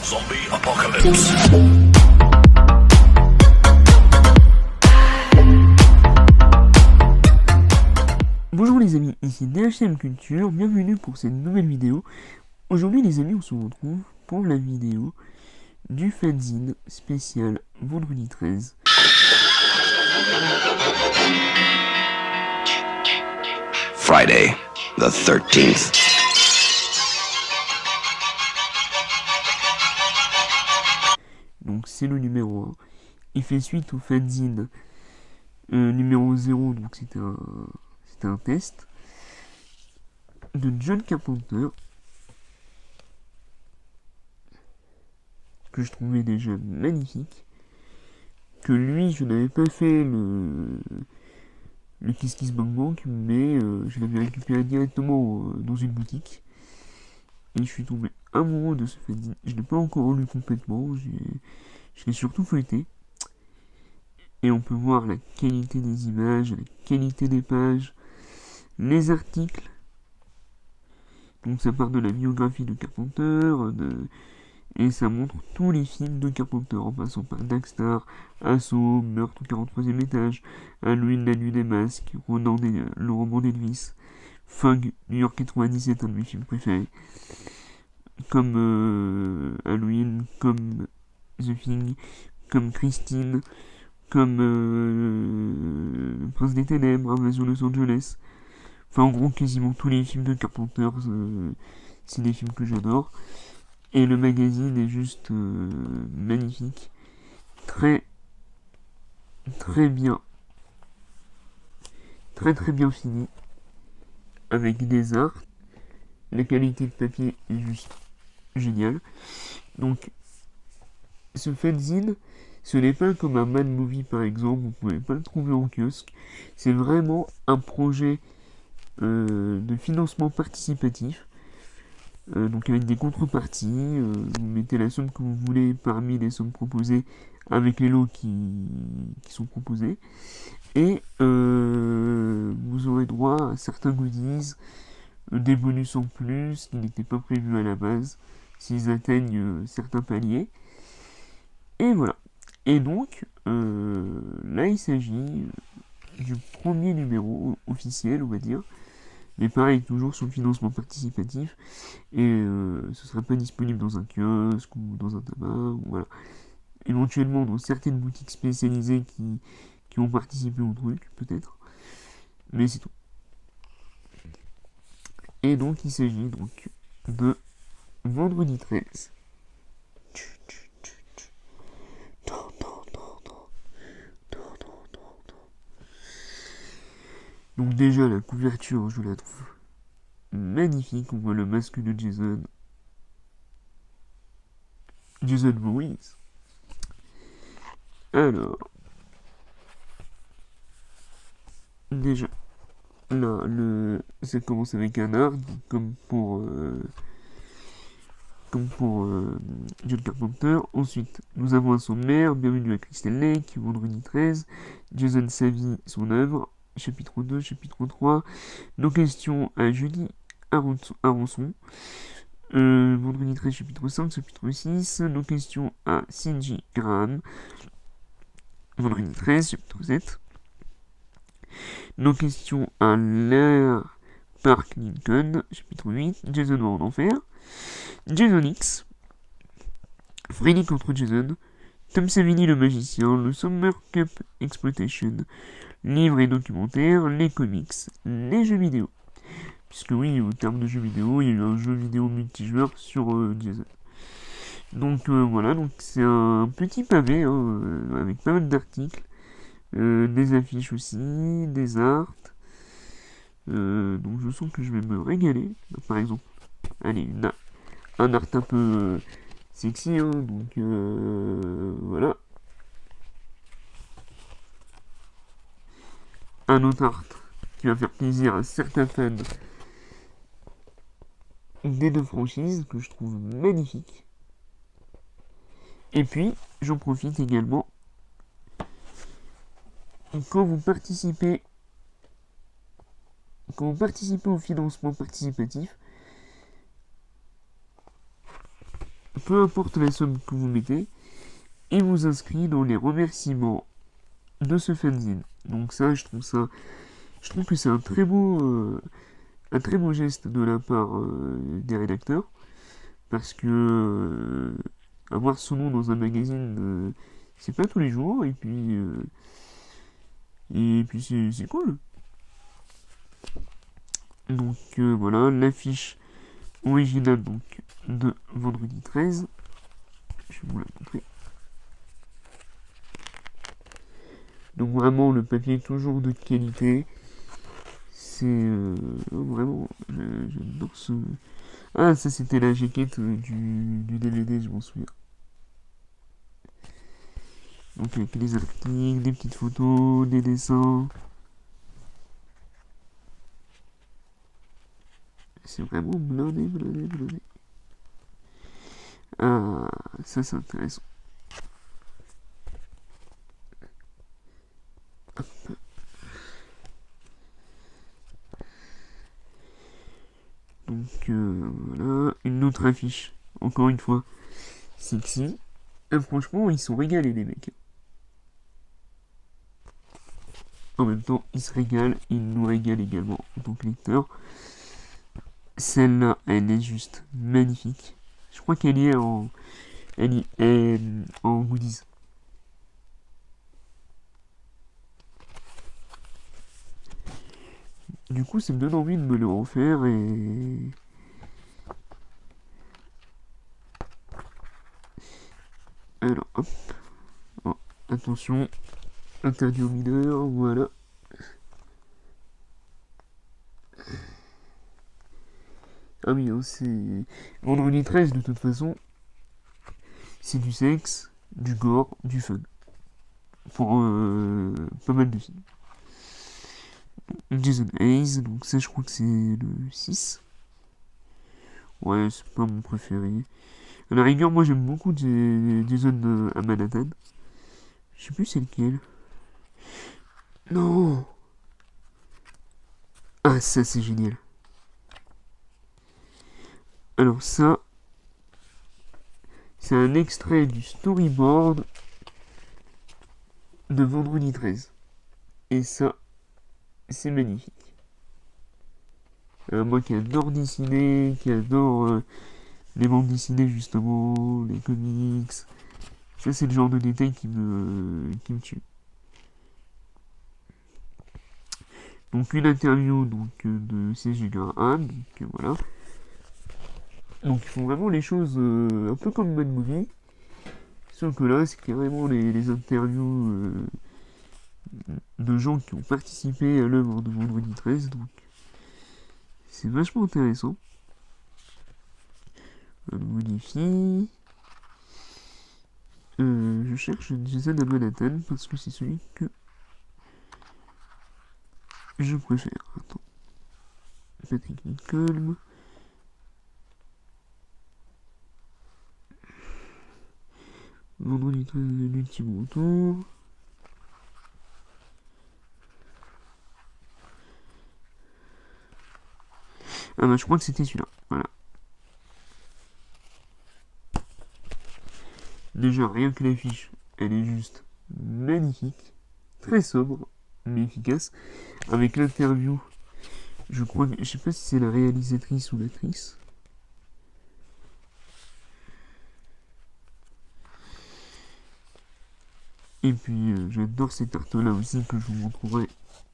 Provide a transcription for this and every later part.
Zombie Apocalypse. Bonjour les amis, ici DHM Culture, bienvenue pour cette nouvelle vidéo. Aujourd'hui les amis, on se retrouve pour la vidéo du fanzine spécial vendredi 13. Friday, the 13th. Donc c'est le numéro 1. Il fait suite au fanzine numéro 0, donc c'était un test de John Carpenter que je trouvais déjà magnifique. Que lui, je n'avais pas fait le Kiss Kiss Bang Bang, mais je l'avais récupéré directement dans une boutique. Et je suis tombé amoureux de ce fanzine. Je ne l'ai pas encore lu complètement, je l'ai surtout feuilleté. Et on peut voir la qualité des images, la qualité des pages, les articles. Donc ça part de la biographie de Carpenter, et ça montre tous les films de Carpenter, en passant par Dagstar, Assaut, Meurtre au 43e étage, Halloween, la nuit des masques, le roman d'Elvis, Fog, New York 97, un de mes films préférés, comme Halloween, comme The Thing, comme Christine, comme Prince des Ténèbres, Invasion Los Angeles. Enfin, en gros, quasiment tous les films de Carpenter, c'est des films que j'adore. Et le magazine est juste magnifique. Très bien. Très bien fini. Avec des arts. La qualité de papier est juste géniale. Donc, ce fanzine, ce n'est pas comme un Mad Movie par exemple, vous ne pouvez pas le trouver en kiosque. C'est vraiment un projet de financement participatif. Donc avec des contreparties, vous mettez la somme que vous voulez parmi les sommes proposées avec les lots qui sont proposés. Et vous aurez droit à certains goodies, des bonus en plus qui n'étaient pas prévus à la base, s'ils atteignent certains paliers. Et voilà. Et donc, là il s'agit du premier numéro officiel, on va dire. Mais pareil, toujours sur le financement participatif. Et ce ne sera pas disponible dans un kiosque ou dans un tabac. Ou voilà. Éventuellement dans certaines boutiques spécialisées qui ont participé au truc, peut-être. Mais c'est tout. Et donc il s'agit donc de vendredi 13. Donc déjà la couverture, je la trouve magnifique. On voit le masque de Jason Voorhees. Alors, déjà, là, ça commence avec un arc, comme pour John Carpenter. Ensuite, nous avons un sommaire, bienvenue à Crystal Lake, vendredi 13, Jason sa vie, son œuvre, chapitre 2, chapitre 3, nos questions à Julie Aronson, vendredi 13, chapitre 5, chapitre 6, nos questions à Shinji Graham, vendredi 13, chapitre 7, nos questions à Lair Park Lincoln, chapitre 8, Jason va en enfer, Jason X, Freddy contre Jason, Tom Savini le magicien, le Summer Cup Exploitation, livres et documentaires, les comics, les jeux vidéo. Puisque oui, au terme de jeux vidéo, il y a eu un jeu vidéo multijoueur sur Jason. Donc voilà, donc c'est un petit pavé avec pas mal d'articles, des affiches aussi, des arts. Donc je sens que je vais me régaler. Par exemple, allez, un art un peu sexy, donc voilà. Un autre art qui va faire plaisir à certains fans des deux franchises, que je trouve magnifique. Et puis, j'en profite également, quand vous participez au financement participatif, peu importe la somme que vous mettez, il vous inscrit dans les remerciements de ce fanzine. Donc ça, je trouve que c'est un très beau geste de la part des rédacteurs, parce que avoir son nom dans un magazine, c'est pas tous les jours, et puis c'est cool. Donc voilà, l'affiche originale donc, de vendredi 13. Je vais vous la montrer. Donc vraiment, le papier est toujours de qualité. C'est vraiment, j'adore ce... Ah, ça c'était la jaquette du DVD, je m'en souviens. Donc avec des articles, des petites photos, des dessins. C'est vraiment blindé. Ah, ça c'est intéressant. Donc voilà, une autre affiche. Encore une fois, sexy. Et franchement, ils sont régalés les mecs. En même temps, ils se régalent, ils nous régalent également en tant que lecteurs. Celle-là, elle est juste magnifique. Je crois qu'elle y est en goodies. Du coup, ça me donne envie de me le refaire et... Alors, hop. Oh, attention. Interdit aux mineurs, voilà. Ah oui, hein, c'est... Vendredi 13, de toute façon, c'est du sexe, du gore, du fun. Pour pas mal de films. Jason Hayes, donc ça je crois que c'est le 6. Ouais, c'est pas mon préféré. À la rigueur, moi j'aime beaucoup Jason à Manhattan. Je sais plus c'est lequel. Non. Ah, ça c'est génial. Alors ça, c'est un extrait du storyboard de Vendredi 13. Et ça, c'est magnifique. Moi qui adore dessiner, qui adore les bandes dessinées justement, les comics, ça c'est le genre de détail qui me tue. Donc une interview donc, de C.J. Graham, donc voilà. Donc ils font vraiment les choses un peu comme Mad Movie, sauf que là c'est carrément les interviews de gens qui ont participé à l'œuvre de Vendredi 13, donc c'est vachement intéressant. On modifie. Je cherche Jason à Manhattan parce que c'est celui que je préfère. Attends. Patrick Nicholm. Vendredi 13, l'ultime retour. Ah bah je crois que c'était celui-là. Voilà. Déjà, rien que l'affiche, elle est juste magnifique. Très sobre, mais efficace. Avec l'interview, je crois que... Je sais pas si c'est la réalisatrice ou l'actrice. Et puis, j'adore ces tartes-là aussi que je vous montrerai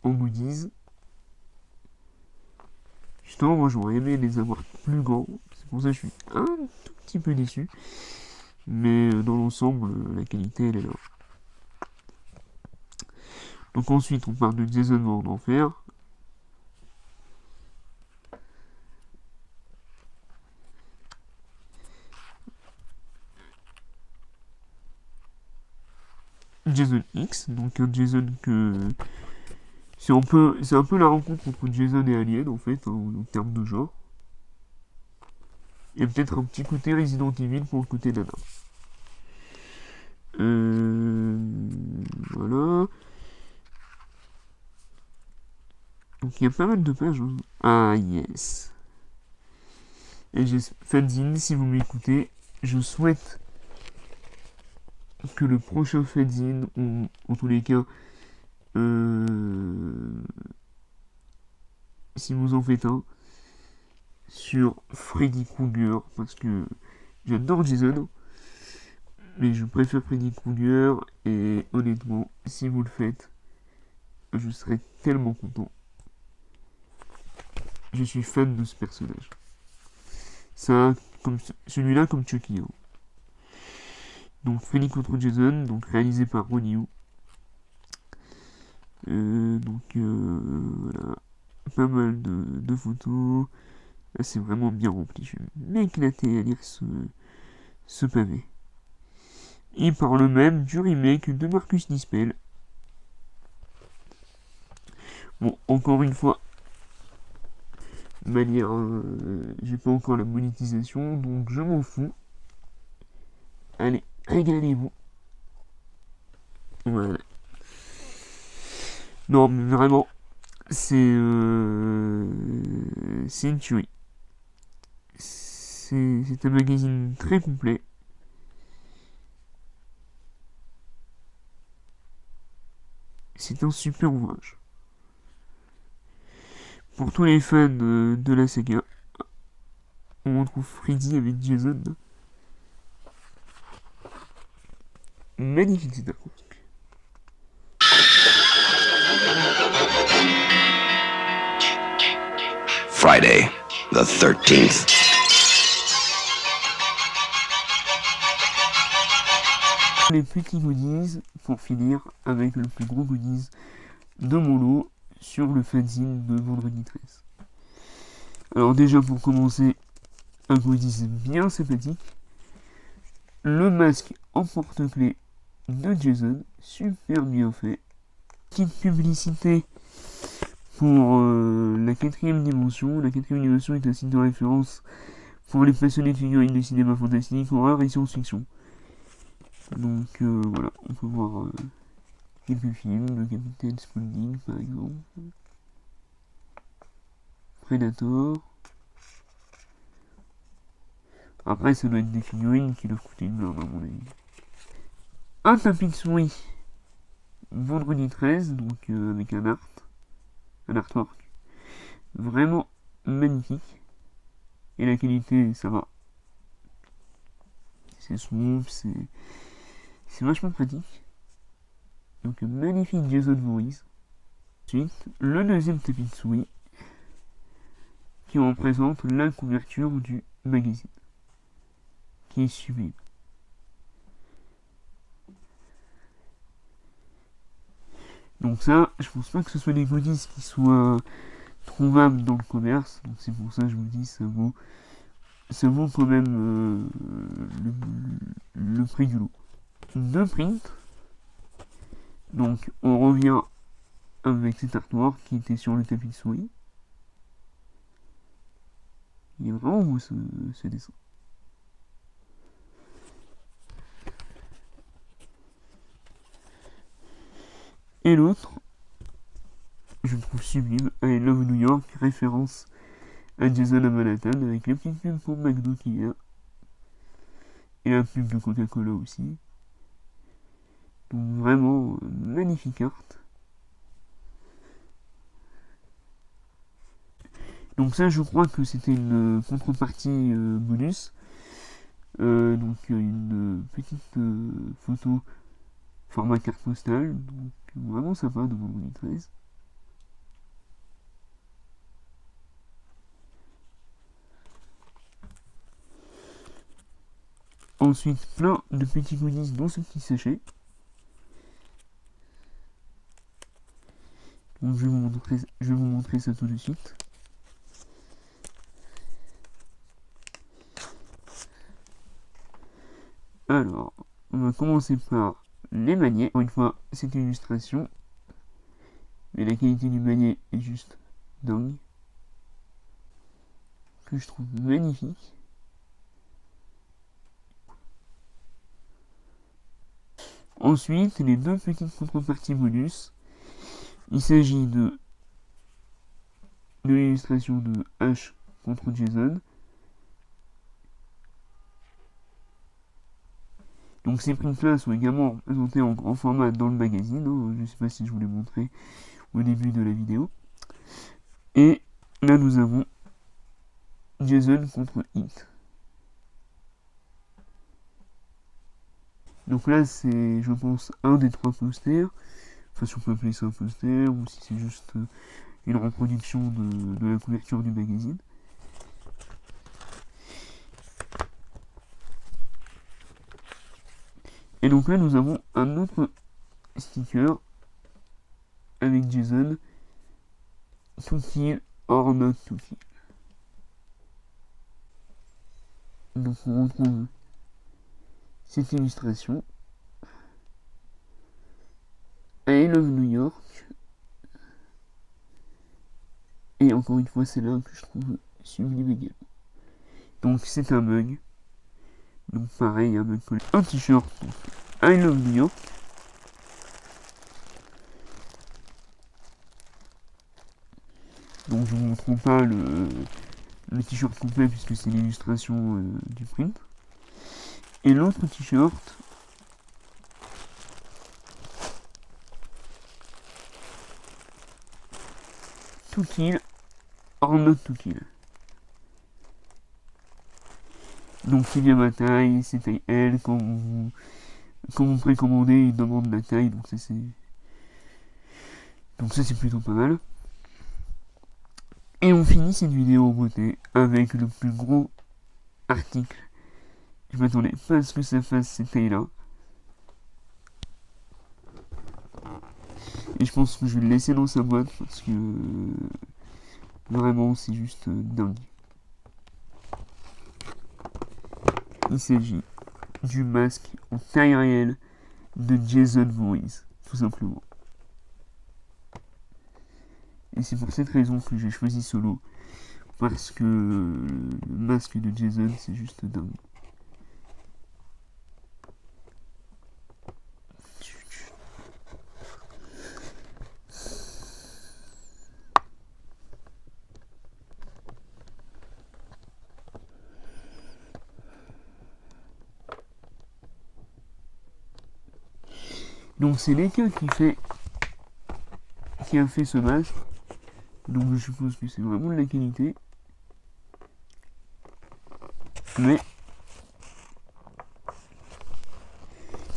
en goodies. Justement, moi j'aurais aimé les avoir plus grands. C'est pour ça que je suis un tout petit peu déçu. Mais dans l'ensemble, la qualité elle est là. Donc ensuite, on parle de Jason en enfer. Jason X, donc un Jason que... C'est un peu la rencontre entre Jason et Alien en fait, hein, en termes de genre. Et peut-être un petit côté Resident Evil pour le côté nana. Voilà. Donc il y a pas mal de pages. Hein. Ah yes. Et j'ai fanzine, si vous m'écoutez, je souhaite que le prochain fanzine, ou en tous les cas, si vous en faites un, sur Freddy Krueger, parce que j'adore Jason, mais je préfère Freddy Krueger, et honnêtement, si vous le faites, je serai tellement content. Je suis fan de ce personnage. Ça, comme celui-là, comme Chucky. Hein. Donc Freddy contre Jason, donc réalisé par Ronnie Yu. Voilà, pas mal de photos. Là, c'est vraiment bien rempli. Je vais m'éclater à lire ce pavé. Il parle même du remake de Marcus Nispel. Bon, encore une fois, manière, j'ai pas encore la monétisation, donc je m'en fous. Allez, régalez-vous. Voilà. Non, mais vraiment, c'est une tuerie. C'est un magazine très complet. C'est un super ouvrage. Pour tous les fans de la saga, on retrouve Freddy avec Jason. Magnifique cet artwork. Friday, the 13th. Les petits goodies, pour finir, avec le plus gros goodies de mon lot sur le fanzine de vendredi 13. Alors déjà pour commencer, un goodies bien sympathique. Le masque en porte-clés de Jason, super bien fait. Petite publicité pour la 4ème dimension. La 4ème dimension est un site de référence pour les passionnés de figurines de cinéma fantastique, horreur et science-fiction. Donc voilà, on peut voir quelques films, le Capitaine Spaulding par exemple, Predator. Après ça doit être des figurines qui doivent coûter une blinde à mon avis. Un tapis de souris, vendredi 13, donc avec un artwork vraiment magnifique. Et la qualité, ça va. C'est souple, c'est vachement pratique. Donc magnifique Jason Voorhees. Ensuite, le deuxième tapis de souris qui représente la couverture du magazine, qui est sublime. Donc ça, je pense pas que ce soit des goodies qui soient trouvables dans le commerce. Donc c'est pour ça que je vous dis, ça vaut quand même le prix du lot. 2 prints. Donc on revient avec cet artwork qui était sur le tapis de souris. Il est vraiment beau ce dessin. Et l'autre, je le trouve sublime, I Love New York, référence à Jason à Manhattan, avec la petite pub pour McDo qui est là. Et la pub de Coca-Cola aussi. Donc vraiment, magnifique art. Donc ça, je crois que c'était une contrepartie bonus. Donc une petite photo format carte postale. Donc vraiment sympa de vendredi 13. Ensuite, plein de petits goodies dans ce petit sachet. Donc je vais vous montrer ça tout de suite. Alors, on va commencer par les maniets. Encore une fois, c'est une illustration, mais la qualité du maniet est juste dingue, que je trouve magnifique. Ensuite, les 2 petites contreparties bonus. Il s'agit de l'illustration de H contre Jason Donc ces prints-là sont également représentés en grand format dans le magazine, hein. Je ne sais pas si je vous l'ai montré au début de la vidéo. Et là nous avons Jason contre Hit. Donc là c'est, je pense, un des 3 posters. Enfin si on peut appeler ça un poster, ou si c'est juste une reproduction de la couverture du magazine. Et donc là nous avons un autre sticker avec Jason, to kill or not to kill. Donc on retrouve cette illustration. I Love New York. Et encore une fois, c'est là que je trouve sublime également. Donc c'est un mug. Donc pareil, un mug collé. Un t-shirt. I Love New York. Donc je vous montre pas le t-shirt complet puisque c'est l'illustration du print. Et l'autre t-shirt, to kill or not to kill. Donc c'est bien ma taille, c'est taille L, quand vous précommandez, il demande la taille, donc ça c'est plutôt pas mal. Et on finit cette vidéo en beauté avec le plus gros article. Je m'attendais pas à ce que ça fasse cette taille-là. Et je pense que je vais le laisser dans sa boîte parce que vraiment c'est juste dingue. Il s'agit du masque en taille réelle de Jason Voorhees, tout simplement. Et c'est pour cette raison que j'ai choisi ce lot, parce que le masque de Jason c'est juste dingue. Donc c'est Leica qui a fait ce masque. Donc je suppose que c'est vraiment de la qualité. Mais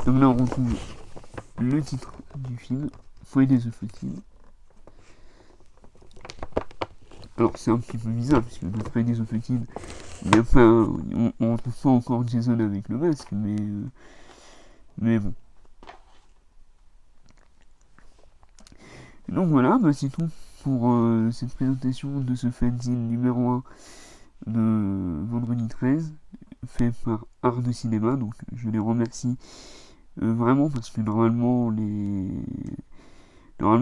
donc là on retrouve le titre du film, Friday the 13th. Alors c'est un petit peu bizarre puisque dans Friday the 13th, il n'y a pas, on retrouve pas encore Jason avec le masque, mais bon. Donc voilà, c'est tout pour cette présentation de ce fanzine numéro 1 de vendredi 13, fait par Art de Cinéma. Donc je les remercie vraiment parce que normalement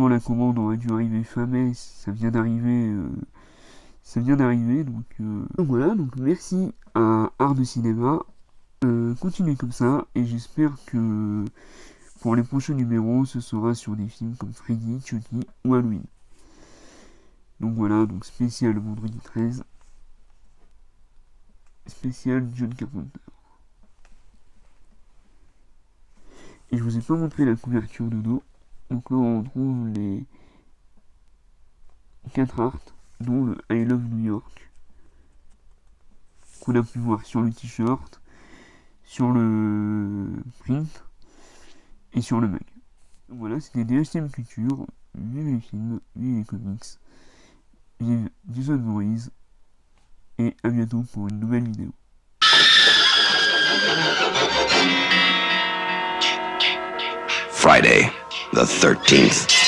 la commande aurait dû arriver fin mai, ça vient d'arriver. Donc voilà, donc merci à Art de Cinéma. Continuez comme ça et j'espère que pour les prochains numéros, ce sera sur des films comme Freddy, Chucky ou Halloween. Donc voilà, donc spécial vendredi 13. Spécial John Carpenter. Et je vous ai pas montré la couverture de dos. Donc là on trouve les 4 arts, dont le I Love New York, qu'on a pu voir sur le t-shirt, sur le print et sur le mug. Donc voilà, c'était DHTM Culture, vive les films, vive les comics, vive Jason Voorhees, et à bientôt pour une nouvelle vidéo. Friday, the 13th.